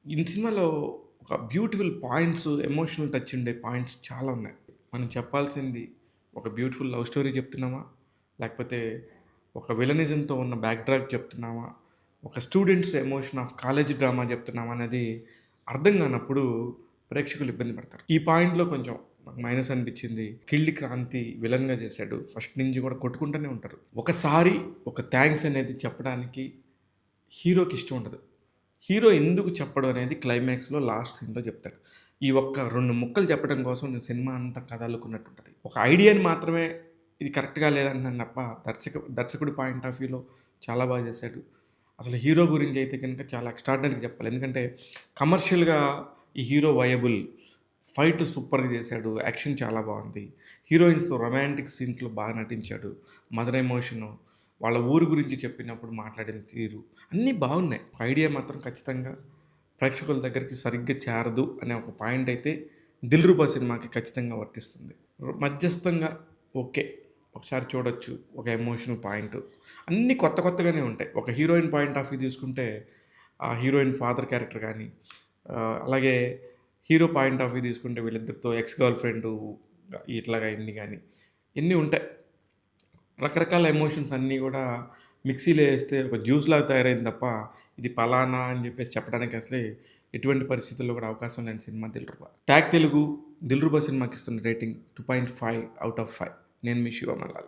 ఈ సినిమాలో ఒక బ్యూటిఫుల్ పాయింట్స్, ఎమోషనల్ టచ్ ఉండే పాయింట్స్ చాలా ఉన్నాయి. మనం చెప్పాల్సింది ఒక బ్యూటిఫుల్ లవ్ స్టోరీ చెప్తున్నామా? లేకపోతే ఒక విలనిజంతో ఉన్న బ్యాక్‌డ్రాప్ చెప్తున్నామా? ఒక students emotion of college drama చెప్తున్నామా? అనేది అర్థం కానప్పుడు ప్రేక్షకులు ఇబ్బంది పడతారు. ఈ పాయింట్‌లో కొంచెం నాకు మైనస్ అనిపించింది. కిళ్ళి క్రాంతి విలన్‌గా చేశాడు. ఫస్ట్ నుంచి కూడా కొట్టుకుంటూనే ఉంటారు. ఒకసారి ఒక థాంక్స్ అనేది చెప్పడానికి హీరోకి ఇష్టం ఉండదు. హీరో ఎందుకు చెప్పడు అనేది క్లైమాక్స్‌లో లాస్ట్ సీన్‌లో చెప్తాడు. ఈ ఒక్క 2 ముక్కలు చెప్పడం కోసం నేను సినిమా అంతా కథ అల్లుకున్నట్టుంటది. ఒక ఐడియాని మాత్రమే ఇది కరెక్ట్‌గా లేదంటున్నాను తప్ప దర్శకుడి పాయింట్ ఆఫ్ వ్యూలో చాలా బాగా చేశాడు. అసలు హీరో గురించి అయితే గనుక చాలా ఎక్స్ట్రార్డినరీగా చెప్పాలి. ఎందుకంటే కమర్షియల్‌గా ఈ హీరో వయబుల్. ఫైట్ సూపర్‌గా చేశాడు. యాక్షన్ చాలా బావుంది. హీరోయిన్స్‌తో రొమాంటిక్ సీన్స్‌లో బాగా నటించాడు. మదర్ ఎమోషను, వాళ్ళ ఊరు గురించి చెప్పినప్పుడు మాట్లాడిన తీరు అన్నీ బాగున్నాయి. ఒక ఐడియా మాత్రం ఖచ్చితంగా ప్రేక్షకుల దగ్గరికి సరిగ్గా చేరదు అనే ఒక పాయింట్ అయితే 'దిల్‌రుబా' సినిమాకి ఖచ్చితంగా వర్తిస్తుంది. మధ్యస్థంగా ఓకే. ఒకసారి చూడొచ్చు. ఒక ఎమోషనల్ పాయింట్. అన్నీ కొత్త కొత్తగానే ఉంటాయి. ఒక హీరోయిన్ పాయింట్ ఆఫ్ వ్యూ తీసుకుంటే, ఆ హీరోయిన్ ఫాదర్ క్యారెక్టర్ గానీ, అలాగే హీరో పాయింట్ ఆఫ్ వ్యూ తీసుకుంటే వీళ్ళిద్దరితో ఎక్స్ గర్ల్ ఫ్రెండు ఇట్లాగా ఇన్ని గానీ, ఇన్ని ఉంటాయి. రకరకాల ఎమోషన్స్ అన్నీ గూడా మిక్సీలో ఏస్తే ఒక జ్యూస్‌లాగా తయారైంది తప్ప, ఇది పలానా అని జెప్పేసి చెప్పడానికి అసలే ఎటువంటి పరిస్థితుల్లో గూడా అవకాశం లేని సినిమా 'దిల్‌రుబా'. ట్యాగ్ తెలుగు 'దిల్‌రుబా' సినిమాకిస్తున్న రేటింగ్ 2.5 ఔట్ ఆఫ్ 5. నేను మీ శివ మల్లాల.